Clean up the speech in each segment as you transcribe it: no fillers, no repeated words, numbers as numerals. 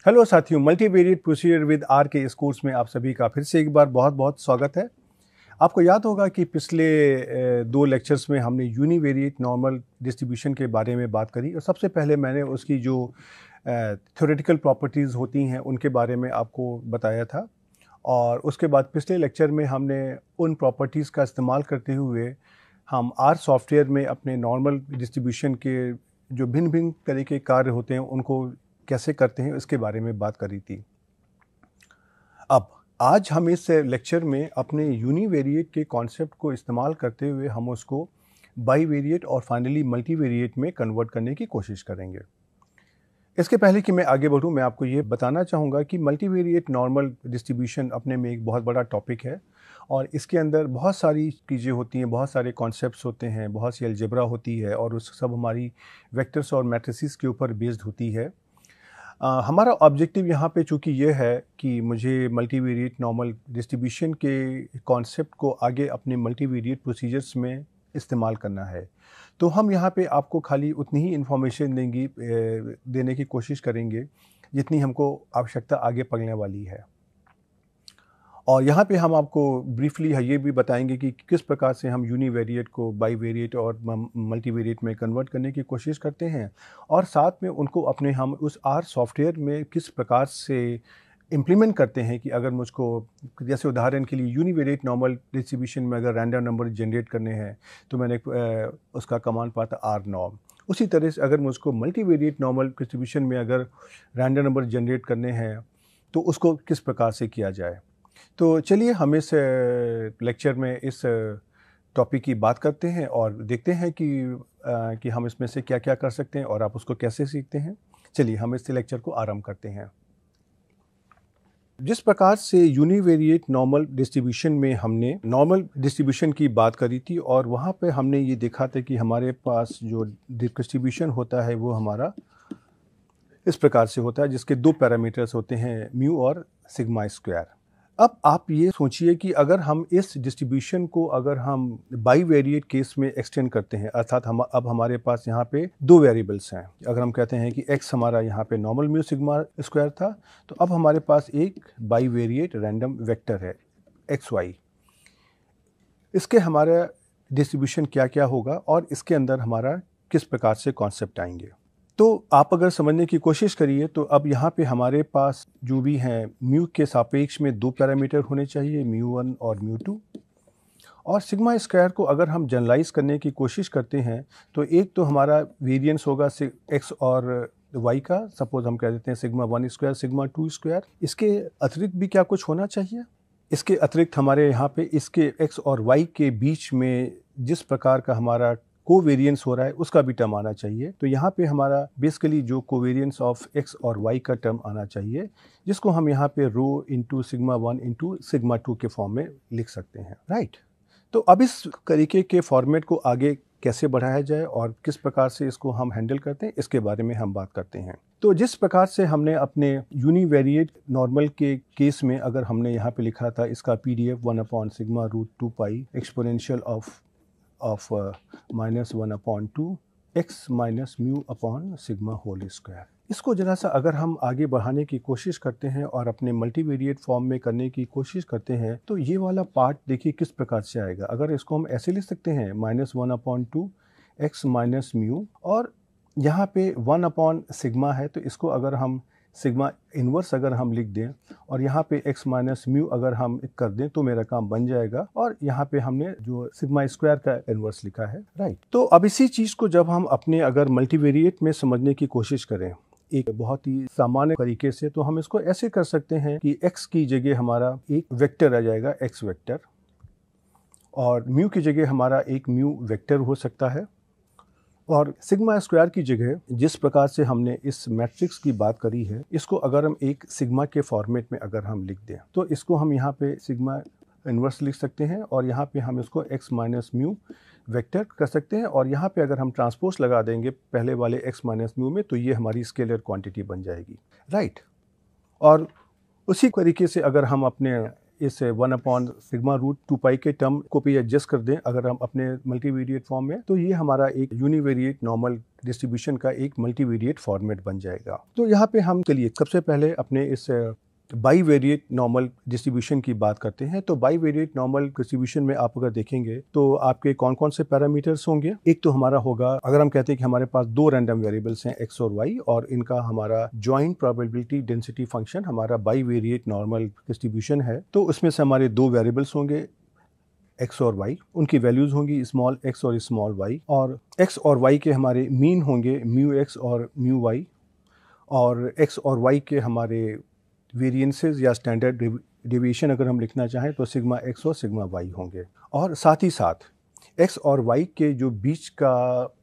Hello साथियों, multivariate procedure with are के इस कोर्स में आप सभी का फिर से एक बार बहुत बहुत स्वागत है। आपको याद होगा कि पिछले दो लेक्चर्स में हमने यूनिवेरिएट नॉर्मल डिस्ट्रीब्यूशन के बारे में बात करी और सबसे पहले मैंने उसकी जो थ्योरेटिकल प्रॉपर्टीज़ होती हैं उनके बारे में आपको बताया था। और उसके बाद पिछले लेक्चर में हमने उन प्रॉपर्टीज़ का इस्तेमाल करते हुए हम आर सॉफ्टवेयर में अपने नॉर्मल डिस्ट्रीब्यूशन के जो भिन्न भिन्न तरह के कार्य होते हैं उनको कैसे करते हैं इसके बारे में बात करी थी। अब आज हम इस लेक्चर में अपने यूनिवेरिएट के कॉन्सेप्ट को इस्तेमाल करते हुए हम उसको बाईवेरिएट और फाइनली मल्टीवेरिएट में कन्वर्ट करने की कोशिश करेंगे। इसके पहले कि मैं आगे बढ़ूं, मैं आपको ये बताना चाहूँगा कि मल्टीवेरिएट नॉर्मल डिस्ट्रीब्यूशन अपने में एक बहुत बड़ा टॉपिक है और इसके अंदर बहुत सारी चीज़ें होती हैं, बहुत सारे कॉन्सेप्ट्स होते हैं, बहुत सी अलजेब्रा होती है और उस सब हमारी वेक्टर्स और मैट्रिसेस के ऊपर बेस्ड होती है। हमारा ऑब्जेक्टिव यहाँ पे चूँकि ये है कि मुझे मल्टीवेरिएट नॉर्मल डिस्ट्रीब्यूशन के कॉन्सेप्ट को आगे अपने मल्टीवेरिएट प्रोसीजर्स में इस्तेमाल करना है। तो हम यहाँ पे आपको खाली उतनी ही इन्फॉर्मेशन देने की कोशिश करेंगे जितनी हमको आवश्यकता आगे पड़ने वाली है। और यहाँ पे हम आपको ब्रीफली ये भी बताएंगे कि किस प्रकार से हम यूनिवेरिएट को बाईवेरिएट और मल्टीवेरिएट में कन्वर्ट करने की कोशिश करते हैं और साथ में उनको अपने हम उस आर सॉफ्टवेयर में किस प्रकार से इम्प्लीमेंट करते हैं कि अगर मुझको जैसे उदाहरण के लिए यूनिवेरिएट नॉर्मल डिस्ट्रीब्यूशन में अगर रैंडम नंबर जनरेट करने हैं तो मैंने उसका कमांड पाता आर नॉर्म। उसी तरह से अगर मुझको मल्टीवेरिएट नॉर्मल डिस्ट्रीब्यूशन में अगर रैंडम नंबर जनरेट करने हैं तो उसको किस प्रकार से किया जाए। तो चलिए हम इस लेक्चर में इस टॉपिक की बात करते हैं और देखते हैं कि हम इसमें से क्या क्या कर सकते हैं और आप उसको कैसे सीखते हैं। चलिए हम इस लेक्चर को आरंभ करते हैं। जिस प्रकार से यूनिवेरिएट नॉर्मल डिस्ट्रीब्यूशन में हमने नॉर्मल डिस्ट्रीब्यूशन की बात करी थी और वहाँ पे हमने ये देखा था कि हमारे पास जो डिस्ट्रीब्यूशन होता है वो हमारा इस प्रकार से होता है जिसके दो पैरामीटर्स होते हैं म्यू और सिग्मा स्क्वायर। अब आप ये सोचिए कि अगर हम इस डिस्ट्रीब्यूशन को अगर हम बाईवेरिएट केस में एक्सटेंड करते हैं अर्थात अब हमारे पास यहाँ पे दो वेरिएबल्स हैं। अगर हम कहते हैं कि x हमारा यहाँ पे नॉर्मल म्यू सिग्मा स्क्वायर था तो अब हमारे पास एक बाईवेरिएट रैंडम वेक्टर है xy। इसके हमारा डिस्ट्रीब्यूशन क्या क्या होगा और इसके अंदर हमारा किस प्रकार से कॉन्सेप्ट आएंगे। तो आप अगर समझने की कोशिश करिए तो अब यहाँ पे हमारे पास जो भी हैं म्यू के सापेक्ष में दो पैरामीटर होने चाहिए, म्यू1 और म्यू2। और सिग्मा स्क्वायर को अगर हम जनरलाइज करने की कोशिश करते हैं तो एक तो हमारा वेरिएंस होगा एक्स और वाई का, सपोज हम कह देते हैं सिग्मा 1 स्क्वायर सिग्मा 2 स्क्वायर। इसके अतिरिक्त भी क्या कुछ होना चाहिए। इसके अतिरिक्त हमारे यहाँ पे इसके एक्स और वाई के बीच में जिस प्रकार का हमारा कोवेरिएंस हो रहा है उसका भी टर्म आना चाहिए। तो यहाँ पे हमारा बेसिकली जो कोवेरिएंस ऑफ एक्स और वाई का टर्म आना चाहिए जिसको हम यहाँ पे रो इंटू सिग्मा 1 इंटू सिग्मा 2 के फॉर्म में लिख सकते हैं, राइट। तो अब इस तरीके के फॉर्मेट को आगे कैसे बढ़ाया जाए और किस प्रकार से इसको हम हैंडल करते हैं इसके बारे में हम बात करते हैं। तो जिस प्रकार से हमने अपने यूनिवेरिएट नॉर्मल के केस में अगर हमने यहाँ पे लिखा था इसका PDF 1/√2π exponential of -1/2 x minus mu upon sigma whole square. इसको जरा सा अगर हम आगे बढ़ाने की कोशिश करते हैं और अपने मल्टीवेरिएट फॉर्म में करने की कोशिश करते हैं तो ये वाला पार्ट देखिए किस प्रकार से आएगा। अगर इसको हम ऐसे लिख सकते हैं -1/2 x माइनस म्यू और यहाँ पे 1/सिग्मा है तो इसको अगर हम सिग्मा इन्वर्स अगर हम लिख दें और यहाँ पे x माइनस म्यू अगर हम कर दें तो मेरा काम बन जाएगा। और यहाँ पे हमने जो सिग्मा स्क्वायर का इन्वर्स लिखा है, राइट। तो अब इसी चीज़ को जब हम अपने अगर मल्टीवेरिएट में समझने की कोशिश करें एक बहुत ही सामान्य तरीके से तो हम इसको ऐसे कर सकते हैं कि x की जगह हमारा एक वेक्टर आ जाएगा x वेक्टर और म्यू की जगह हमारा एक म्यू वेक्टर हो सकता है और सिग्मा स्क्वायर की जगह जिस प्रकार से हमने इस मैट्रिक्स की बात करी है इसको अगर हम एक सिग्मा के फॉर्मेट में अगर हम लिख दें तो इसको हम यहाँ पे सिग्मा इन्वर्स लिख सकते हैं और यहाँ पे हम इसको x माइनस म्यू वेक्टर कर सकते हैं और यहाँ पे अगर हम ट्रांसपोज लगा देंगे पहले वाले x माइनस म्यू में तो ये हमारी स्केलर क्वांटिटी बन जाएगी, राइट। और उसी तरीके से अगर हम अपने इस 1/σ√2π के टर्म को भी एडजस्ट कर दें अगर हम अपने मल्टीवेरिएट फॉर्म में, तो ये हमारा एक यूनिवेरिएट नॉर्मल डिस्ट्रीब्यूशन का एक मल्टीवेरिएट फॉर्मेट बन जाएगा। तो यहाँ पे हम चलिए सबसे पहले अपने इस बाईवेरिएट नॉर्मल डिस्ट्रीब्यूशन की बात करते हैं। तो बाईवेरिएट नॉर्मल डिस्ट्रीब्यूशन में आप अगर देखेंगे तो आपके कौन कौन से पैरामीटर्स होंगे। एक तो हमारा होगा, अगर हम कहते हैं कि हमारे पास दो रैंडम वेरिएबल्स हैं x और y, और इनका हमारा जॉइंट प्रोबेबिलिटी डेंसिटी फंक्शन हमारा बाईवेरिएट नॉर्मल डिस्ट्रीब्यूशन है, तो उसमें से हमारे दो वेरिएबल्स होंगे x और y, उनकी वैल्यूज होंगी स्मॉल x और स्मॉल y, और x और y के हमारे मीन होंगे म्यू x और म्यू y, और x और y के हमारे वेरिएंसेस या स्टैंडर्ड डेविएशन अगर हम लिखना चाहें तो सिग्मा x और सिग्मा y होंगे। और साथ ही साथ x और y के जो बीच का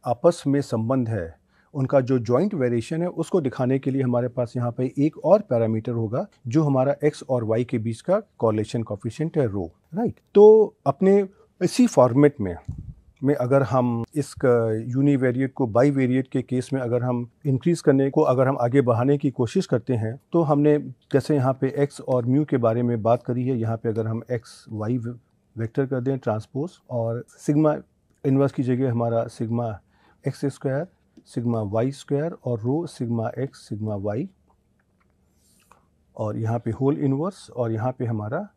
आपस में संबंध है, उनका जो जॉइंट वेरिएशन है, उसको दिखाने के लिए हमारे पास यहाँ पे एक और पैरामीटर होगा जो हमारा x और y के बीच का कॉरिलेशन कोएफिशिएंट है रो, राइट। तो अपने इसी फॉर्मेट में अगर हम इस यूनिवेरिएट को बाईवेरिएट के केस में अगर हम इंक्रीज करने को अगर हम आगे बढ़ाने की कोशिश करते हैं, तो हमने जैसे यहाँ पे x और म्यू के बारे में बात करी है, यहाँ पे अगर हम x y वेक्टर कर दें ट्रांसपोज, और सिग्मा इन्वर्स की जगह हमारा sigma x square sigma y square और रो सिग्मा x सिग्मा y, और यहाँ पे होल इन्वर्स, और यहाँ पे हमारा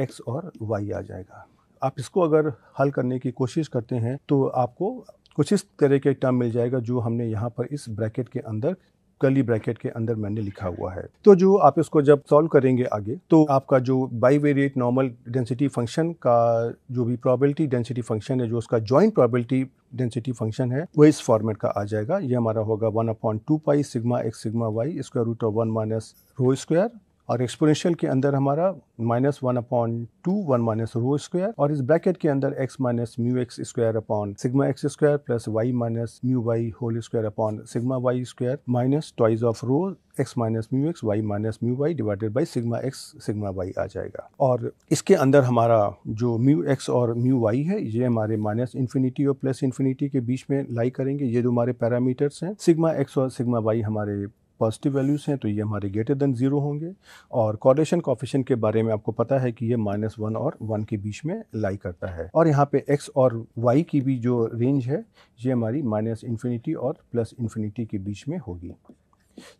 x और y आ जाएगा। आप इसको अगर हल करने की कोशिश करते हैं तो आपको कुछ इस तरह के टर्म मिल जाएगा जो हमने यहाँ पर इस ब्रैकेट के अंदर, कर्ली ब्रैकेट के अंदर मैंने लिखा हुआ है। तो जो आप इसको जब सॉल्व करेंगे आगे, तो आपका जो बाईवेरिएट नॉर्मल डेंसिटी फंक्शन का जो भी प्रोबेबिलिटी डेंसिटी फंक्शन है, जो उसका जॉइंट प्रोबेबिलिटी डेंसिटी फंक्शन है, वो इस फॉर्मेट का आ जाएगा। ये हमारा होगा 1/2π sigma x sigma y square root of 1 minus rho square, और एक्सपोनेंशियल के अंदर हमारा -1/2 1 माइनस रो स्क्वायर, और इस ब्रैकेट के अंदर x minus mu x square upon sigma x square plus y minus mu y whole square upon sigma y square minus twice of rho x minus mu x y minus mu y divided by sigma x sigma y आ जाएगा। और इसके अंदर हमारा जो mu x और mu y है, ये हमारे माइनस इन्फिनिटी और प्लस इन्फिनिटी के बीच में लाई करेंगे। ये जो हमारे पैरामीटर्स हैं, सिग्मा x और सिग्मा y हमारे पॉजिटिव वैल्यूज हैं, तो ये हमारे ग्रेटर देन 0 होंगे। और कोरिलेशन कोएफिशिएंट के बारे में आपको पता है कि ये -1 और 1 के बीच में लाई करता है। और यहाँ पे x और y की भी जो रेंज है, ये हमारी माइनस इन्फिनिटी और प्लस इन्फिनिटी के बीच में होगी।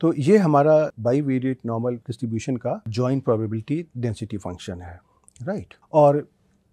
तो ये हमारा बाईवेरिएट नॉर्मल डिस्ट्रीब्यूशन का जॉइंट प्रोबेबिलिटी डेंसिटी फंक्शन है, राइट। और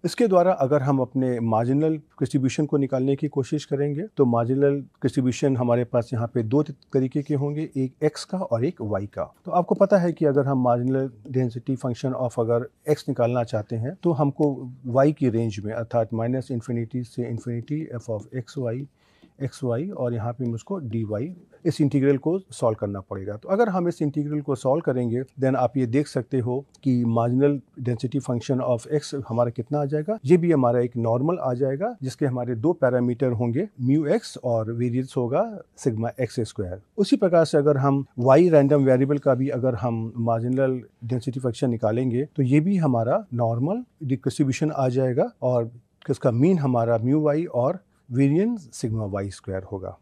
इसके द्वारा अगर हम अपने मार्जिनल डिस्ट्रीब्यूशन को निकालने की कोशिश करेंगे, तो मार्जिनल डिस्ट्रीब्यूशन हमारे पास यहाँ पे दो तरीके के होंगे, एक x का और एक y का। तो आपको पता है कि अगर हम मार्जिनल डेंसिटी फंक्शन ऑफ अगर x निकालना चाहते हैं, तो हमको y की रेंज में, अर्थात माइनस इन्फिनिटी से infinity f of x y और यहाँ पे मुझको डी वाई, इस इंटीग्रल को सॉल्व करना पड़ेगा। तो अगर हम इस इंटीग्रल को सॉल्व करेंगे, देन आप ये देख सकते हो कि marginal density function of x हमारा कितना आ जाएगा। ये भी हमारा एक नॉर्मल आ जाएगा, जिसके हमारे दो पैरामीटर होंगे, म्यू एक्स और वेरिएंस होगा सिग्मा एक्स स्क्वायर। उसी प्रकार से अगर हम वाई रैंडम वेरिएबल का भी अगर हम मार्जिनल डेंसिटी फंक्शन निकालेंगे, तो ये भी हमारा नॉर्मल डिस्ट्रीब्यूशन आ जाएगा, और इसका मीन हमारा म्यू वाई और वेरिएंस सिग्मा वाई स्क्वायर होगा,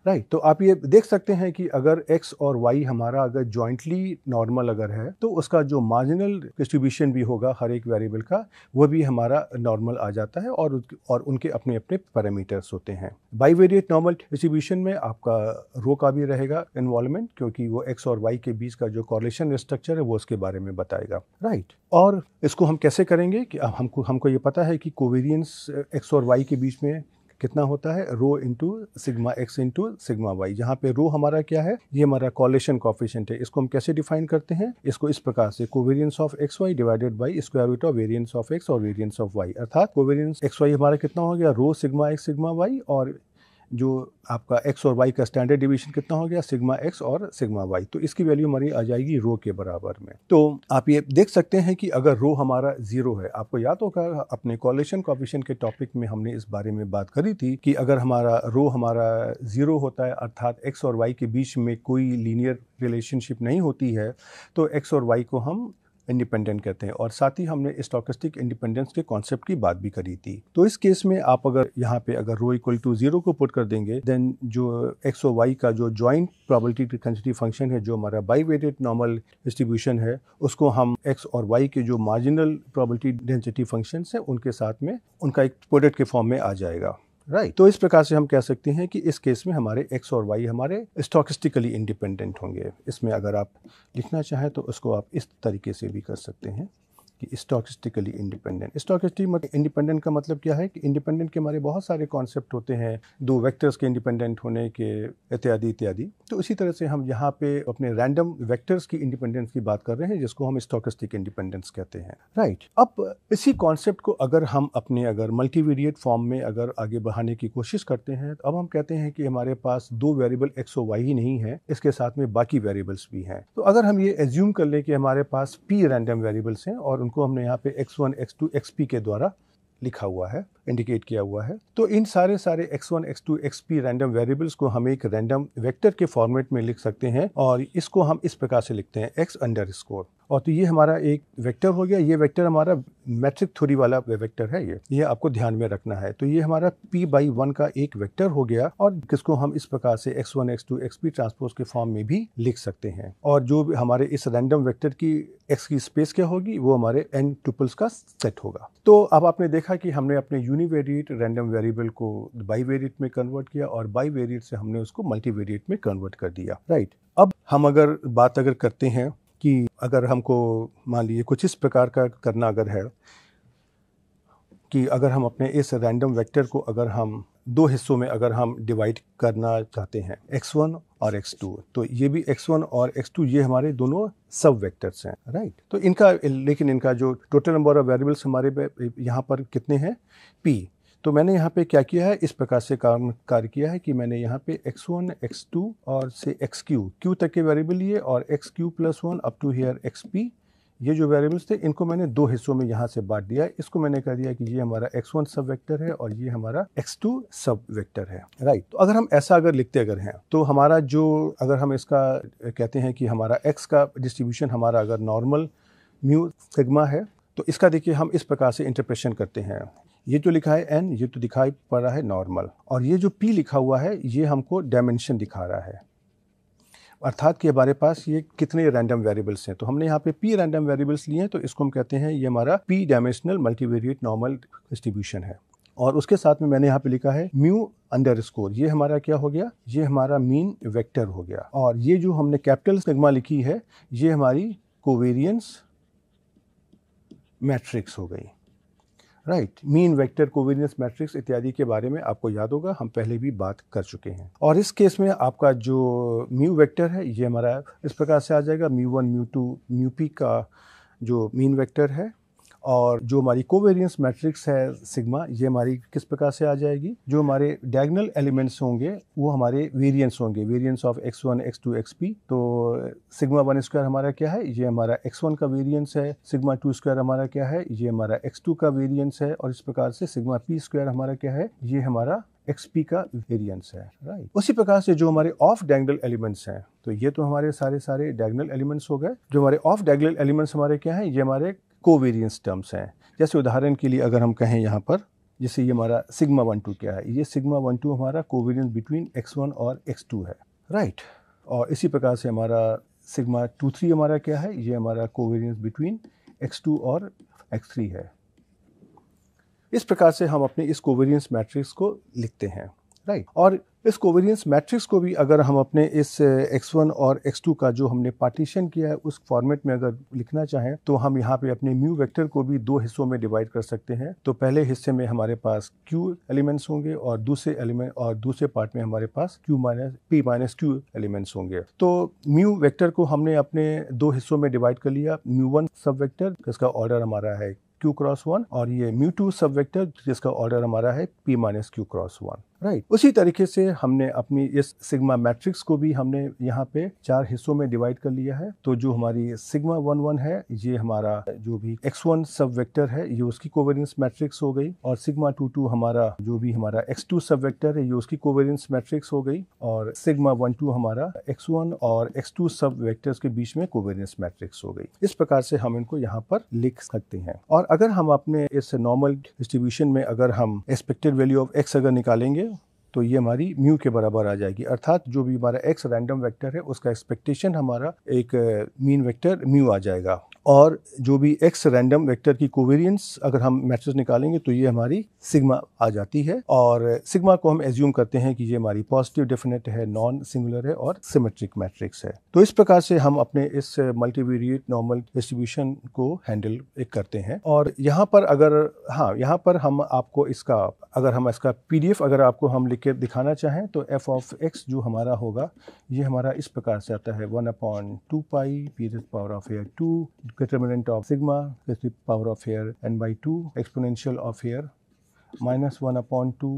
राइट। तो आप ये देख सकते हैं कि अगर x और y हमारा अगर जॉइंटली नॉर्मल अगर है, तो उसका जो मार्जिनल डिस्ट्रीब्यूशन भी होगा हर एक वेरिएबल का, वो भी हमारा नॉर्मल आ जाता है, और उनके अपने अपने पैरामीटर्स होते हैं। बाईवेरिएट नॉर्मल डिस्ट्रीब्यूशन में आपका रो का भी रहेगा इन्वॉल्वमेंट, क्योंकि वो x और y के बीच का जो कॉरिलेशन स्ट्रक्चर है वो उसके बारे में बताएगा, राइट। और इसको हम कैसे करेंगे कि हमको ये पता है कि कोवेरियंस x और y के बीच में कितना होता है, rho into sigma x into sigma y. जहाँ पे रो हमारा क्या है, ये हमारा कॉरिलेशन कोएफिशिएंट है। इसको हम कैसे डिफाइन करते हैं, इसको इस प्रकार से, covariance of x y divided by square root of variance of x और वेरियंस ऑफ वाई। अर्थात कोवेरियंस एक्स वाई हमारा कितना हो गया, rho sigma x sigma y, और जो आपका x और y का स्टैंडर्ड डिवीजन कितना हो गया, सिग्मा x और सिग्मा y। तो इसकी वैल्यू हमारी आ जाएगी रो के बराबर में। तो आप ये देख सकते हैं कि अगर रो हमारा 0 है, आपको याद होगा अपने कॉरिलेशन कोएफिशिएंट के टॉपिक में हमने इस बारे में बात करी थी कि अगर हमारा रो हमारा 0 होता है, अर्थात x और y के बीच में कोई लीनियर रिलेशनशिप नहीं होती है, तो x और y को हम इंडिपेंडेंट कहते हैं, और साथ ही हमने स्टोकेस्टिक इंडिपेंडेंस के कॉन्सेप्ट की बात भी करी थी। तो इस केस में आप अगर यहाँ पे अगर रो इक्वल टू 0 को पुट कर देंगे, देन जो एक्स और वाई का जो जॉइंट प्रोबेबिलिटी डेंसिटी फंक्शन है, जो हमारा बाईवेरिएट नॉर्मल डिस्ट्रीब्यूशन है, उसको हम एक्स और वाई के जो मार्जिनल प्रोबेबिलिटी डेंसिटी फंक्शंस हैं उनके साथ में उनका एक प्रोडक्ट के फॉर्म में आ जाएगा। राइट, तो इस प्रकार से हम कह सकते हैं कि इस केस में हमारे एक्स और वाई हमारे स्टोकेस्टिकली इंडिपेंडेंट होंगे। इसमें अगर आप लिखना चाहें तो उसको आप इस तरीके से भी कर सकते हैं कि स्टोकेस्टिकली इंडिपेंडेंट। स्टोकेस्टिक इंडिपेंडेंट का मतलब क्या है कि इंडिपेंडेंट के हमारे बहुत सारे कॉन्सेप्ट होते हैं, दो वेक्टर्स के इंडिपेंडेंट होने के, इत्यादि इत्यादि। तो इसी तरह से हम यहाँ पे अपने रैंडम वेक्टर्स की इंडिपेंडेंस की बात कर रहे हैं, जिसको हम स्टोकेस्टिक इंडिपेंडेंस कहते हैं। राइट, अब इसी कॉन्सेप्ट को अगर हम अपने अगर मल्टीवेरिएट फॉर्म में अगर आगे बढ़ाने की कोशिश करते हैं, तो अब हम कहते हैं कि हमारे पास दो वेरिएबल एक्स और वाई ही नहीं है, इसके साथ में बाकी वेरिएबल्स भी हैं। तो अगर हम ये एज्यूम कर लें कि हमारे पास पी रैंडम वेरिएबल्स हैं और को हमने यहाँ पे x1, x2, xp के द्वारा लिखा हुआ है, इंडिकेट किया हुआ है, तो इन सारे x1, x2, xp random variables को हम एक रैंडम वेक्टर के फॉर्मेट में लिख सकते हैं, और इसको हम इस प्रकार से लिखते हैं x_, और तो ये हमारा एक वेक्टर हो गया। ये वेक्टर हमारा मैट्रिक थ्योरी वाला वेक्टर है, ये आपको ध्यान में रखना है। तो ये हमारा p/1 का एक वेक्टर हो गया, और किसको हम इस प्रकार से x1, x2, xp ट्रांसपोज के फॉर्म में भी लिख सकते हैं। और जो हमारे इस रैंडम वेक्टर की x की स्पेस क्या होगी, वो हमारे n ट्यूपल्स का सेट होगा। तो अब आपने देखा कि हमने अपने यूनिवेरिएट रैंडम वेरिएबल को बाईवेरिएट में कन्वर्ट किया, और बाईवेरिएट से हमने उसको मल्टीवेरिएट में कन्वर्ट कर दिया। राइट, अब हम अगर बात करते हैं कि अगर हमको मान लीजिए कुछ इस प्रकार का करना अगर है कि अगर हम अपने इस रैंडम वेक्टर को अगर हम दो हिस्सों में अगर हम डिवाइड करना चाहते हैं, x1 और x2, तो ये भी x1 और x2 ये हमारे दोनों सब वेक्टर्स हैं। राइट, तो लेकिन इनका जो टोटल नंबर ऑफ वेरिएबल्स हमारे यहाँ पर कितने हैं, p। तो मैंने यहाँ पे क्या किया है, इस प्रकार से कार्य किया है कि मैंने यहाँ पे x1, x2 और से q तक के वेरिएबल लिए, और xq+1 up to here xp, ये जो वेरिएबल्स थे इनको मैंने दो हिस्सों में यहाँ से बांट दिया है। इसको मैंने कह दिया कि ये हमारा x1 सब वेक्टर है और ये हमारा x2 सब वेक्टर है। राइट, तो अगर हम ऐसा लिखते हैं, तो हमारा जो अगर हम इसका कहते हैं कि हमारा x का डिस्ट्रीब्यूशन हमारा अगर नॉर्मल म्यू सिग्मा है, तो इसका देखिए हम इस प्रकार से इंटरप्रेशन करते हैं। ये जो लिखा है n, ये तो दिखाई पड़ रहा है नॉर्मल, और ये जो p लिखा हुआ है ये हमको डायमेंशन दिखा रहा है, अर्थात कि हमारे पास ये कितने रैंडम वेरिएबल्स हैं। तो हमने यहाँ पे p रैंडम वेरिएबल्स लिए हैं, तो इसको हम कहते हैं ये हमारा p dimensional multivariate normal distribution है। और उसके साथ में मैंने यहाँ पे लिखा है μ_, ये हमारा क्या हो गया, ये हमारा मीन वेक्टर हो गया। और ये जो हमने कैपिटल सिग्मा लिखी है, ये हमारी कोवेरियंस मैट्रिक्स हो गई। Right, mean vector, covariance matrix इत्यादि के बारे में आपको याद होगा, हम पहले भी बात कर चुके हैं। और इस केस में आपका जो म्यू वेक्टर है ये हमारा इस प्रकार से आ जाएगा, μ1, μ2, μp का जो मीन वेक्टर है, और जो हमारी कोवेरियंस मैट्रिक्स है सिग्मा, ये हमारी किस प्रकार से आ जाएगी, जो हमारे डायगोनल एलिमेंट्स होंगे वो हमारे वेरिएंस होंगे, variance of x1, x2, xp। तो सिग्मा 1 स्क्वायर हमारा क्या है, ये हमारा x1 का वेरिएंस है, सिग्मा 2 स्क्वायर हमारा क्या है, ये हमारा x2 का वेरिएंस है, और इस प्रकार से सिग्मा p स्क्वायर हमारा क्या है, ये हमारा xp का वेरिएंस है। राइट, उसी प्रकार से जो हमारे ऑफ डायगोनल एलिमेंट्स हैं, तो ये तो हमारे सारे डायगोनल एलिमेंट्स हो गए। जो हमारे ऑफ डायगोनल एलिमेंट्स हमारे क्या हैं, ये हमारे कोवेरियंस टर्म्स हैं। जैसे उदाहरण के लिए अगर हम कहें यहाँ पर, जैसे ये हमारा सिग्मा 1, 2 क्या है, ये सिग्मा 1, 2 हमारा कोवेरियंस बिटवीन x1 और x2 है। राइट, और इसी प्रकार से हमारा सिग्मा 2, 3 हमारा क्या है, ये हमारा कोवेरियंस बिटवीन x2 और x3 है। इस प्रकार से हम अपने इस कोवेरियंस मैट्रिक्स को लिखते हैं। राइट, और इस कोवेरियंस मैट्रिक्स को भी अगर हम अपने इस x1 और x2 का जो हमने पार्टीशन किया है उस फॉर्मेट में अगर लिखना चाहें, तो हम यहाँ पे अपने म्यू वेक्टर को भी दो हिस्सों में डिवाइड कर सकते हैं। तो पहले हिस्से में हमारे पास q एलिमेंट्स होंगे, और दूसरे पार्ट में हमारे पास p-q एलिमेंट्स होंगे। तो म्यू वेक्टर को हमने अपने दो हिस्सों में डिवाइड कर लिया, μ1 सब वेक्टर जिसका ऑर्डर हमारा है q×1, और ये μ2 सब वेक्टर जिसका ऑर्डर हमारा है p-q×1। राइट। उसी तरीके से हमने अपनी इस सिग्मा मैट्रिक्स को भी हमने यहाँ पे 4 हिस्सों में डिवाइड कर लिया है। तो जो हमारी सिग्मा 11 है, ये हमारा जो भी x1 सब वेक्टर है ये उसकी कोवेरियंस मैट्रिक्स हो गई, और सिग्मा 22 हमारा जो भी हमारा x2 सब वेक्टर है ये उसकी कोवेरियंस मैट्रिक्स हो गई, और सिग्मा 12 हमारा x1 और x2 सब वेक्टर्स के बीच में कोवेरियंस मैट्रिक्स हो गई। इस प्रकार से हम इनको यहाँ पर लिख सकते हैं। और अगर हम अपने इस नॉर्मल डिस्ट्रीब्यूशन में अगर हम एक्सपेक्टेड वैल्यू ऑफ x अगर निकालेंगे तो ये हमारी म्यू के बराबर आ जाएगी, अर्थात जो भी हमारा x रैंडम वेक्टर है उसका एक्सपेक्टेशन हमारा एक मीन वेक्टर म्यू आ जाएगा, और जो भी x रैंडम वेक्टर की कोवेरियंस अगर हम मैट्रिक्स निकालेंगे तो ये हमारी सिग्मा आ जाती है। और सिग्मा को हम एज्यूम करते हैं कि ये हमारी पॉजिटिव डेफिनेट है, नॉन सिंगुलर है और सिमेट्रिक मैट्रिक्स है। तो इस प्रकार से हम अपने इस मल्टीवेरिएट नॉर्मल डिस्ट्रीब्यूशन को हैंडल करते हैं। और यहाँ पर अगर यहाँ पर हम आपको इसका अगर हम इसका PDF अगर आपको हम लिख के दिखाना चाहें तो f ऑफ x जो हमारा होगा ये हमारा इस प्रकार से आता है 1/2 पाई p to the power of here 2 determinant of sigma to the power of here n/2 exponential of here -1/2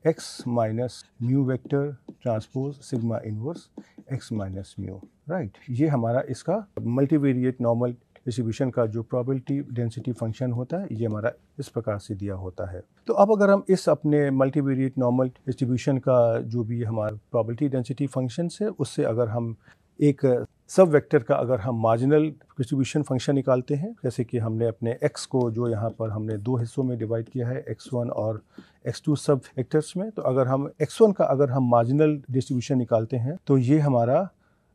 x minus mu vector transpose sigma inverse x minus mu. Right, ये हमारा इसका मल्टीवेरिएट नॉर्मल डिस्ट्रीब्यूशन का जो probability density function होता है ये हमारा इस प्रकार से दिया होता है। तो अब अगर हम इस अपने मल्टीवेरिएट नॉर्मल डिस्ट्रीब्यूशन का जो भी हमारा प्रोबेबिलिटी डेंसिटी फंक्शन है उससे अगर हम एक सब वेक्टर का अगर हम मार्जिनल डिस्ट्रीब्यूशन फंक्शन निकालते हैं, जैसे कि हमने अपने x को जो यहाँ पर हमने 2 हिस्सों में डिवाइड किया है x1 और x2 सब वेक्टर्स में, तो अगर हम x1 का अगर हम मार्जिनल डिस्ट्रीब्यूशन निकालते हैं तो ये हमारा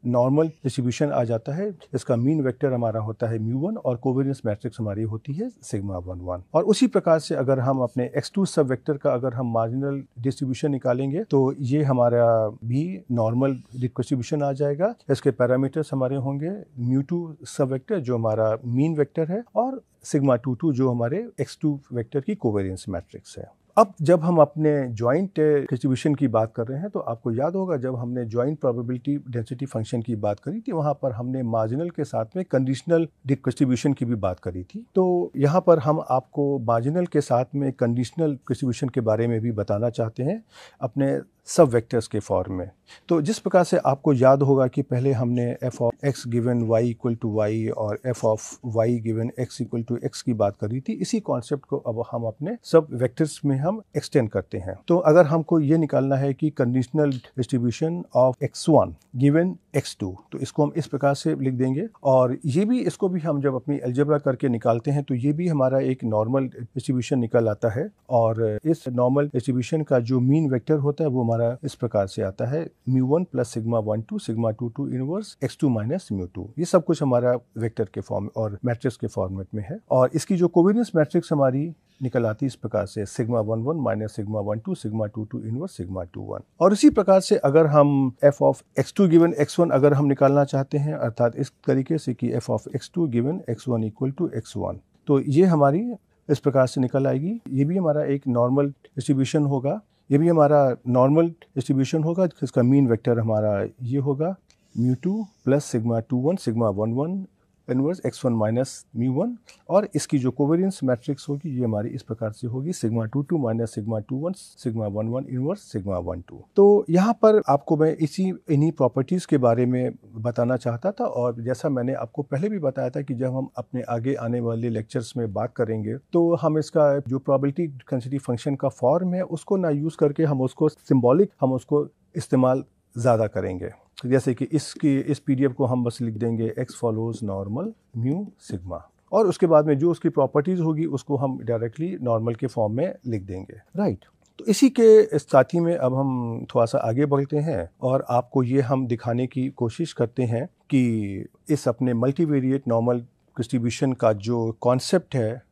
नॉर्मल डिस्ट्रीब्यूशन आ जाता है। इसका मीन वेक्टर हमारा होता है म्यू1 और कोवेरियंस मैट्रिक्स हमारी होती है सिग्मा 11। और उसी प्रकार से अगर हम अपने x2 सब वेक्टर का अगर हम मार्जिनल डिस्ट्रीब्यूशन निकालेंगे तो ये हमारा भी नॉर्मल डिस्ट्रीब्यूशन आ जाएगा। इसके पैरामीटर्स हमारे होंगे म्यू2 सब वेक्टर जो हमारा मीन वेक्टर है और सिग्मा 22 जो हमारे x2 वेक्टर की कोवेरियंस मैट्रिक्स है। अब जब हम अपने जॉइंट डिस्ट्रीब्यूशन की बात कर रहे हैं तो आपको याद होगा जब हमने जॉइंट प्रोबेबिलिटी डेंसिटी फंक्शन की बात करी थी वहां पर हमने मार्जिनल के साथ में कंडीशनल डिस्ट्रीब्यूशन की भी बात करी थी। तो यहाँ पर हम आपको मार्जिनल के साथ में कंडीशनल डिस्ट्रीब्यूशन के बारे में भी बताना चाहते हैं अपने सब वेक्टर्स के फॉर्म में। तो जिस प्रकार से आपको याद होगा कि पहले हमने f of x given y equal to y और f of y given x equal to x की बात करी थी, इसी कॉन्सेप्ट को अब हम अपने सब वेक्टर्स में हम एक्सटेंड करते हैं। तो अगर हमको ये निकालना है कि conditional distribution of x1 given x2 तो इसको हम इस प्रकार से लिख देंगे, और ये भी इसको भी हम जब अपनी अलजेब्रा करके निकालते हैं तो ये भी हमारा एक नॉर्मल डिस्ट्रीब्यूशन निकल आता है। और इस नॉर्मल डिस्ट्रीब्यूशन का जो मीन वेक्टर होता है वो हमारा इस प्रकार से आता है म्यू1 plus sigma 12 sigma 22 inverse x2 minus म्यू2। ये सब कुछ हमारा वेक्टर के फॉर्म और मैट्रिक्स के फॉर्मेट में है। और इसकी जो कोवेरियंस मैट्रिक्स हमारी निकल आती इस प्रकार से sigma 11 minus sigma 12 sigma 22 inverse sigma 21। और इसी प्रकार से अगर हम f of x2 given x1 अगर हम निकालना चाहते हैं, अर्थात इस तरीके से कि f of x2 given x1 equal to x1, तो ये हमारी इस प्रकार से निकल आएगी। ये भी हमारा एक नॉर्मल डिस्ट्रीब्यूशन होगा, ये भी हमारा नॉर्मल डिस्ट्रीब्यूशन होगा जिसका मीन वेक्टर हमारा ये होगा म्यू2 plus sigma 21 sigma 11 inverse x1 minus म्यू1, और इसकी जो कोवेरियंस मैट्रिक्स होगी ये हमारी इस प्रकार से होगी sigma 22 minus sigma 21 sigma 11 inverse sigma 12। तो यहाँ पर आपको मैं इन्हीं प्रॉपर्टीज़ के बारे में बताना चाहता था। और जैसा मैंने आपको पहले भी बताया था कि जब हम अपने आगे आने वाले लेक्चर्स में बात करेंगे तो हम इसका जो प्रोबेबिलिटी डेंसिटी फंक्शन का फॉर्म है उसको ना यूज़ करके हम उसको सिम्बॉलिक हम उसको इस्तेमाल ज़्यादा करेंगे। जैसे कि इस PDF को हम बस लिख देंगे x follows normal mu sigma, और उसके बाद में जो उसकी प्रॉपर्टीज़ होगी उसको हम डायरेक्टली नॉर्मल के फॉर्म में लिख देंगे। राइट, तो इसी के साथ ही में अब हम थोड़ा सा आगे बढ़ते हैं और आपको ये हम दिखाने की कोशिश करते हैं कि इस अपने मल्टीवेरिएट नॉर्मल डिस्ट्रीब्यूशन का जो कॉन्सेप्ट है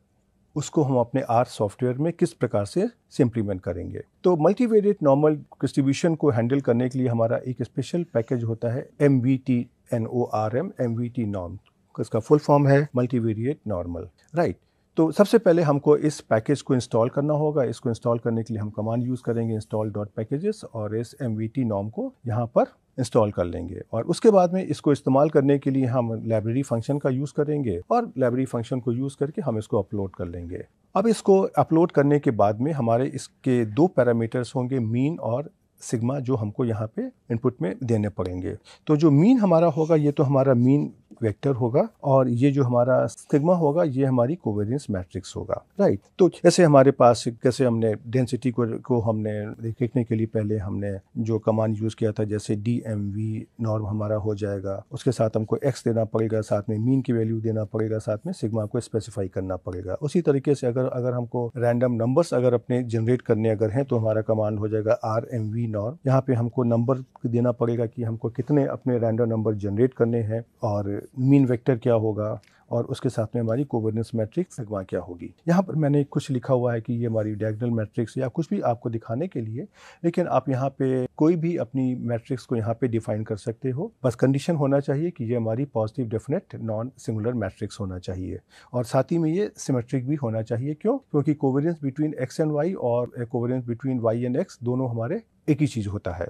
उसको हम अपने R सॉफ्टवेयर में किस प्रकार से इम्प्लीमेंट करेंगे। तो मल्टीवेरिएट नॉर्मल डिस्ट्रीब्यूशन को हैंडल करने के लिए हमारा एक स्पेशल पैकेज होता है MVT NORM MVT नॉर्म, इसका फुल फॉर्म है मल्टीवेरिएट नॉर्मल। राइट, तो सबसे पहले हमको इस पैकेज को इंस्टॉल करना होगा। इसको इंस्टॉल करने के लिए हम कमांड यूज़ करेंगे install.packages और इस MVT नॉर्म को यहाँ पर इंस्टॉल कर लेंगे और उसके बाद में इसको इस्तेमाल करने के लिए हम लाइब्रेरी फंक्शन का यूज़ करेंगे और लाइब्रेरी फंक्शन को यूज़ करके हम इसको अपलोड कर लेंगे। अब इसको अपलोड करने के बाद में हमारे इसके दो पैरामीटर्स होंगे, मीन और सिग्मा, जो हमको यहाँ पे इनपुट में देने पड़ेंगे। तो जो मीन हमारा होगा ये तो हमारा मीन वेक्टर होगा और ये जो हमारा सिग्मा होगा ये हमारी कोवेरियंस मैट्रिक्स होगा, राइट। तो जैसे हमारे पास कैसे हमने डेंसिटी को हमने देखने के लिए पहले हमने जो कमांड यूज़ किया था, जैसे DMV नॉर्म हमारा हो जाएगा, उसके साथ हमको x देना पड़ेगा, साथ में मीन की वैल्यू देना पड़ेगा, साथ में सिग्मा को स्पेसिफाई करना पड़ेगा। उसी तरीके से अगर हमको रैंडम नंबर्स अगर अपने जनरेट करने अगर हैं तो हमारा कमांड हो जाएगा RMV नॉर्म। यहाँ पे हमको नंबर देना पड़ेगा कि हमको कितने अपने रैंडम नंबर जनरेट करने हैं और मीन वेक्टर क्या होगा और उसके साथ में हमारी कोवेरियंस मैट्रिक्स सिग्मा क्या होगी। यहाँ पर मैंने कुछ लिखा हुआ है कि ये हमारी डायगोनल मैट्रिक्स या कुछ भी आपको दिखाने के लिए, लेकिन आप यहाँ पे कोई भी अपनी मैट्रिक्स को यहाँ पे डिफाइन कर सकते हो। बस कंडीशन होना चाहिए कि ये हमारी positive definite non singular matrix होना चाहिए और साथ ही में ये सिमेट्रिक भी होना चाहिए। क्यों? क्योंकि covariance between x and y और covariance between y and x दोनों हमारे एक ही चीज़ होता है,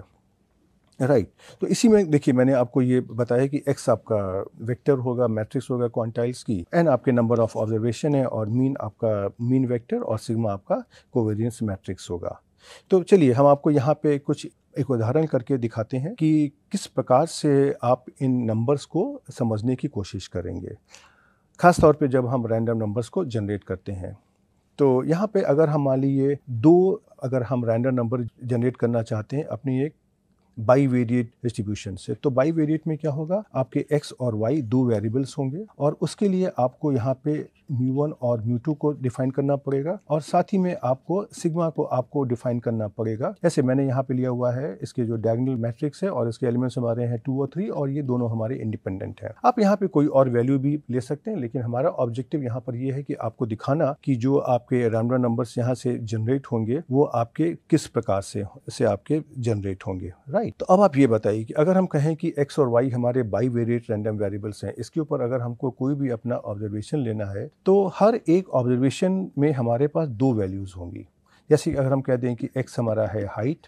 राइट। तो इसी में देखिए मैंने आपको ये बताया कि x आपका वेक्टर होगा, मैट्रिक्स होगा क्वांटाइल्स की, n आपके नंबर ऑफ ऑब्जर्वेशन है और मीन आपका मीन वेक्टर और सिग्मा आपका कोवेरियंस मैट्रिक्स होगा। तो चलिए हम आपको यहाँ पे कुछ एक उदाहरण करके दिखाते हैं कि किस प्रकार से आप इन नंबर्स को समझने की कोशिश करेंगे, ख़ास तौर पे जब हम रैंडम नंबर्स को जनरेट करते हैं। तो यहाँ पे अगर हम मान लीजिए अगर हम रैंडम नंबर जनरेट करना चाहते हैं अपनी एक बाईवेरिएट डिस्ट्रीब्यूशन से, तो बाईवेरिएट में क्या होगा, आपके x और y दो वेरिएबल्स होंगे और उसके लिए आपको यहाँ पे μ1 और μ2 को डिफाइन करना पड़ेगा और साथ ही में आपको सिग्मा को आपको डिफाइन करना पड़ेगा। जैसे मैंने यहाँ पे लिया हुआ है इसके जो डायगोनल मैट्रिक्स है और इसके एलिमेंट्स हमारे हैं 2 और 3 और ये दोनों हमारे इंडिपेंडेंट हैं। आप यहाँ पे कोई और वैल्यू भी ले सकते हैं, लेकिन हमारा ऑब्जेक्टिव यहाँ पर ये है कि आपको दिखाना कि जो आपके रैंडम नंबर्स यहाँ से जनरेट होंगे वो आपके किस प्रकार से आपके जनरेट होंगे, राइट। तो अब आप ये बताइए कि अगर हम कहें कि x और y हमारे बाईवेरिएट रैंडम वेरिएबल्स हैं, इसके ऊपर अगर हमको कोई भी अपना ऑब्जर्वेशन लेना है तो हर एक ऑब्जर्वेशन में हमारे पास दो वैल्यूज़ होंगी। जैसे अगर हम कह दें कि x हमारा है हाइट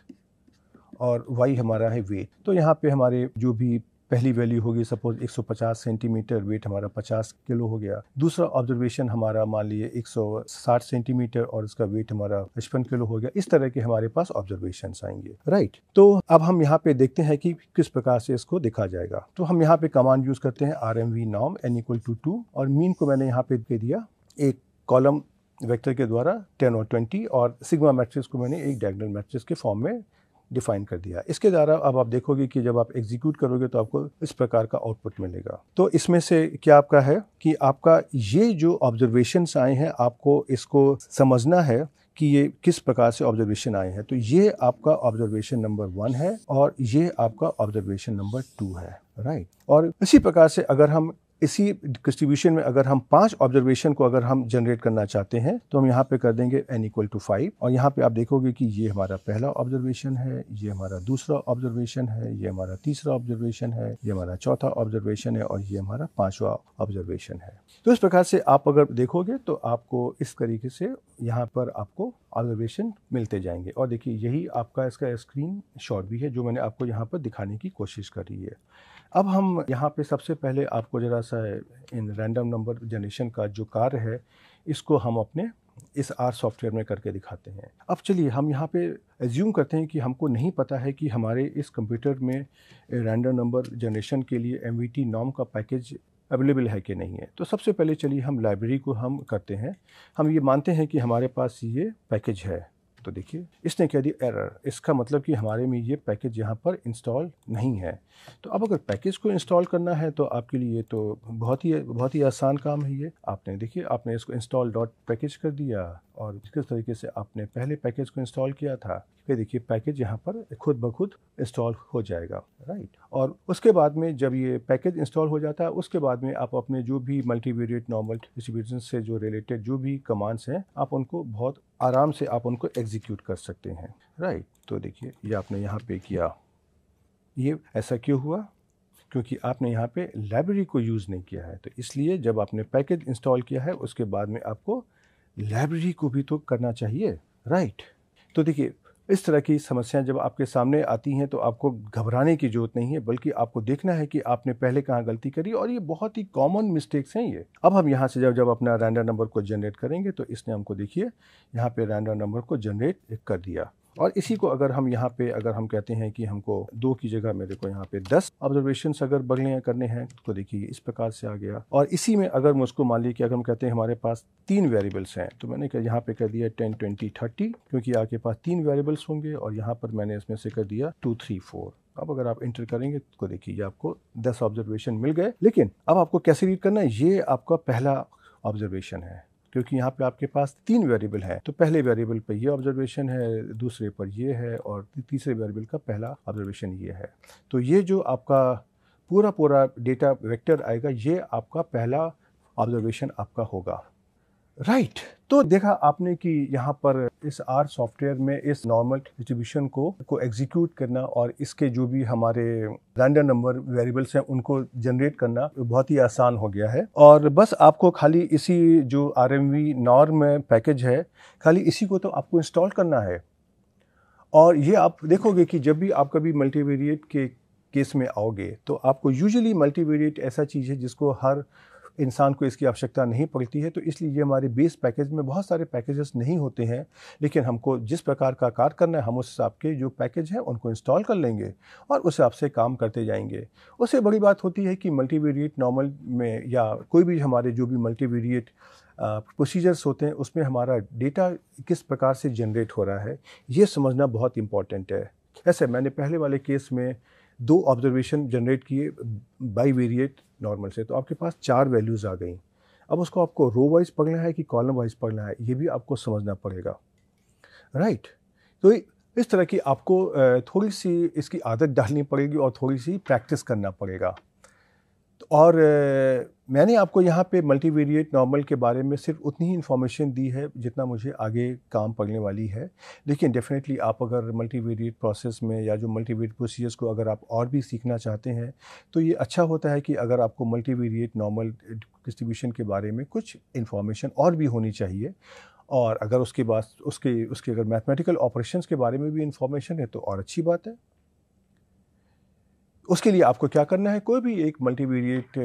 और y हमारा है वेट, तो यहाँ पे हमारे जो भी पहली वैल्यू होगी सपोज 150 सेंटीमीटर, वेट हमारा 50 किलो हो गया। दूसरा ऑब्जर्वेशन हमारा मान लिए 160 सेंटीमीटर और इसका वेट हमारा 55 किलो हो गया। इस तरह के हमारे पास ऑब्जर्वेशंस आएंगे, राइट। तो अब हम यहाँ पे देखते हैं कि किस प्रकार से इसको देखा जाएगा। तो हम यहाँ पे कमांड यूज करते हैं RMV नॉर्म n=2 और मीन को मैंने यहाँ पे दे दिया एक कॉलम वेक्टर के द्वारा 10 और 20 और सिग्मा मैट्रिक्स को मैंने एक डायगोनल मैट्रिक्स के फॉर्म में डिफाइन कर दिया। इसके द्वारा अब आप देखोगे कि जब आप एग्जीक्यूट करोगे तो आपको इस प्रकार का आउटपुट मिलेगा। तो इसमें से क्या आपका है कि आपका ये जो ऑब्जर्वेशंस आए हैं आपको इसको समझना है कि ये किस प्रकार से ऑब्जर्वेशन आए हैं। तो ये आपका ऑब्जर्वेशन नंबर 1 है और ये आपका ऑब्जर्वेशन नंबर 2 है, राइट। और इसी प्रकार से अगर हम इसी डिस्ट्रीब्यूशन में अगर हम 5 ऑब्जर्वेशन को अगर हम जनरेट करना चाहते हैं तो हम यहाँ पे कर देंगे n=5 और यहाँ पे आप देखोगे कि ये हमारा पहला ऑब्जर्वेशन है, ये हमारा दूसरा ऑब्जर्वेशन है, ये हमारा तीसरा ऑब्जर्वेशन है, ये हमारा चौथा ऑब्जर्वेशन है और ये हमारा 5वां ऑब्जर्वेशन है। तो इस प्रकार से आप अगर देखोगे तो आपको इस तरीके से यहाँ पर आपको ऑब्जर्वेशन मिलते जाएंगे। और देखिए यही आपका इसका स्क्रीन शॉट भी है जो मैंने आपको यहाँ पर दिखाने की कोशिश करी है। अब हम यहाँ पे सबसे पहले आपको ज़रा सा इन रैंडम नंबर जनरेशन का जो कार्य है इसको हम अपने इस R सॉफ्टवेयर में करके दिखाते हैं। अब चलिए हम यहाँ पे एज्यूम करते हैं कि हमको नहीं पता है कि हमारे इस कंप्यूटर में रैंडम नंबर जनरेशन के लिए MVT नॉर्म का पैकेज अवेलेबल है कि नहीं है। तो सबसे पहले चलिए हम लाइब्रेरी को हम करते हैं। हम ये मानते हैं कि हमारे पास ये पैकेज है। तो देखिए इसने कह दिया एरर, इसका मतलब कि हमारे में ये पैकेज यहाँ पर इंस्टॉल नहीं है। तो अब अगर पैकेज को इंस्टॉल करना है तो आपके लिए तो बहुत ही आसान काम है। ये आपने इसको इंस्टॉल डॉट पैकेज कर दिया और किस तरीके से आपने पहले पैकेज को इंस्टॉल किया था, फिर देखिए पैकेज यहाँ पर खुद ब खुद इंस्टॉल हो जाएगा, राइट। और उसके बाद में जब ये पैकेज इंस्टॉल हो जाता है उसके बाद में आप अपने जो भी मल्टीवेरिएट नॉर्मल डिस्ट्रीब्यूशन से जो रिलेटेड जो भी कमांड्स हैं आप उनको बहुत आराम से आप उनको एग्जीक्यूट कर सकते हैं, राइट। तो देखिए ये आपने यहाँ पे किया, ये ऐसा क्यों हुआ? क्योंकि आपने यहाँ पे लाइब्रेरी को यूज़ नहीं किया है। तो इसलिए जब आपने पैकेज इंस्टॉल किया है उसके बाद में आपको लाइब्रेरी को भी तो करना चाहिए, राइट। तो देखिए इस तरह की समस्याएं जब आपके सामने आती हैं तो आपको घबराने की ज़रूरत नहीं है, बल्कि आपको देखना है कि आपने पहले कहाँ गलती करी, और ये बहुत ही कॉमन मिस्टेक्स हैं ये। अब हम यहाँ से जब अपना रैंडम नंबर को जनरेट करेंगे तो इसने हमको देखिए यहाँ पे रैंडम नंबर को जनरेट कर दिया। और इसी को अगर हम यहाँ पे अगर हम कहते हैं कि हमको 2 की जगह मेरे को यहाँ पे 10 ऑब्जर्वेशंस अगर बढ़िया करने हैं तो देखिए इस प्रकार से आ गया। और इसी में अगर मुझको मान लीजिए कि अगर हम कहते हैं हमारे पास 3 वेरिएबल्स हैं, तो मैंने यहाँ पे कर दिया 10, 20, 30, क्योंकि आपके पास 3 वेरिएबल्स होंगे, और यहाँ पर मैंने इसमें से कर दिया 2, 3, 4। अब अगर आप इंटर करेंगे तो देखिए आपको 10 ऑब्जर्वेशन मिल गए। लेकिन अब आपको कैसे रीड करना है, ये आपका पहला ऑब्जर्वेशन है, क्योंकि यहाँ पे आपके पास 3 वेरिएबल हैं। तो पहले वेरिएबल पर ये ऑब्जर्वेशन है, दूसरे पर ये है, और तीसरे वेरिएबल का पहला ऑब्जर्वेशन ये है। तो ये जो आपका पूरा डेटा वेक्टर आएगा, ये आपका पहला ऑब्जर्वेशन आपका होगा। राइट। तो देखा आपने कि यहाँ पर इस आर सॉफ्टवेयर में इस नॉर्मल डिस्ट्रीब्यूशन को एग्जीक्यूट करना और इसके जो भी हमारे रैंडम नंबर वेरिएबल्स हैं उनको जनरेट करना बहुत ही आसान हो गया है। और बस आपको खाली इसी जो RMV नॉर्म पैकेज है, खाली इसी को तो आपको इंस्टॉल करना है। और ये आप देखोगे कि जब भी आप कभी मल्टीवेरिएट के केस में आओगे तो आपको यूजुअली मल्टीवेरिएट ऐसा चीज़ है जिसको हर इंसान को इसकी आवश्यकता नहीं पड़ती है। तो इसलिए ये हमारे बेस पैकेज में बहुत सारे पैकेजेस नहीं होते हैं, लेकिन हमको जिस प्रकार का कार्य करना है हम उस हिसाब के जो पैकेज है उनको इंस्टॉल कर लेंगे और उस हिसाब से काम करते जाएंगे। उससे बड़ी बात होती है कि मल्टीवेरिएट नॉर्मल में या कोई भी हमारे जो भी मल्टीवेरिएट प्रोसीजर्स होते हैं उसमें हमारा डेटा किस प्रकार से जनरेट हो रहा है, ये समझना बहुत इम्पॉर्टेंट है। ऐसे मैंने पहले वाले केस में 2 ऑब्जर्वेशन जनरेट किए बाईवेरिएट नॉर्मल से, तो आपके पास 4 वैल्यूज़ आ गई। अब उसको आपको रो वाइज पढ़ना है कि कॉलम वाइज पढ़ना है, ये भी आपको समझना पड़ेगा। राइट। तो इस तरह की आपको थोड़ी सी इसकी आदत डालनी पड़ेगी और थोड़ी सी प्रैक्टिस करना पड़ेगा। और मैंने आपको यहाँ पे मल्टीवेरिएट नॉर्मल के बारे में सिर्फ उतनी ही इन्फॉर्मेशन दी है जितना मुझे आगे काम पड़ने वाली है। लेकिन डेफिनेटली आप अगर मल्टीवेरिएट प्रोसेस में या जो मल्टीवेरिएट प्रोसीजर्स को अगर आप और भी सीखना चाहते हैं तो ये अच्छा होता है कि अगर आपको मल्टीवेरिएट नॉर्मल डिस्ट्रीब्यूशन के बारे में कुछ इन्फॉर्मेशन और भी होनी चाहिए। और अगर उसके बाद उसके अगर मैथमेटिकल ऑपरेशंस के बारे में भी इन्फॉर्मेशन है तो और अच्छी बात है। उसके लिए आपको क्या करना है, कोई भी एक मल्टीवेरिएट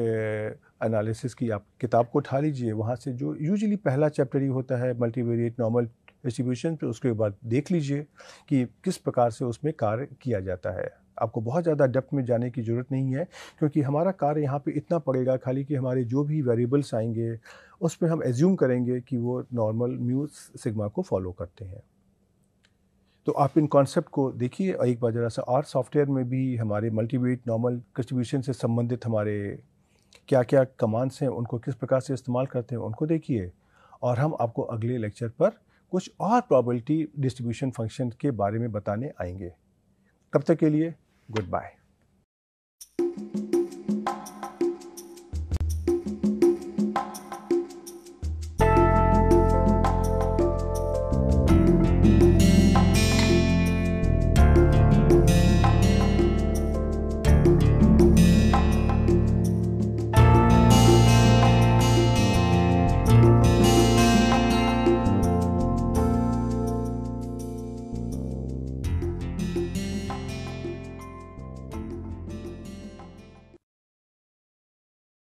एनालिसिस की आप किताब को उठा लीजिए, वहाँ से जो यूजुअली पहला चैप्टर ही होता है मल्टीवेरिएट नॉर्मल डिस्ट्रीब्यूशन पे, उसके बाद देख लीजिए कि किस प्रकार से उसमें कार्य किया जाता है। आपको बहुत ज़्यादा डेप्थ में जाने की ज़रूरत नहीं है, क्योंकि हमारा कार्य यहाँ पे इतना पड़ेगा खाली कि हमारे जो भी वेरिएबल्स आएंगे उसमें हम एज्यूम करेंगे कि वो नॉर्मल म्यू सिग्मा को फॉलो करते हैं। तो आप इन कॉन्सेप्ट को देखिए और एक बार ज़रा सा आर सॉफ्टवेयर में भी हमारे मल्टीवेरिएट नॉर्मल डिस्ट्रीब्यूशन से संबंधित हमारे क्या क्या कमांड्स हैं उनको किस प्रकार से इस्तेमाल करते हैं उनको देखिए। और हम आपको अगले लेक्चर पर कुछ और प्रोबेबिलिटी डिस्ट्रीब्यूशन फंक्शन के बारे में बताने आएंगे। तब तक के लिए गुड बाय।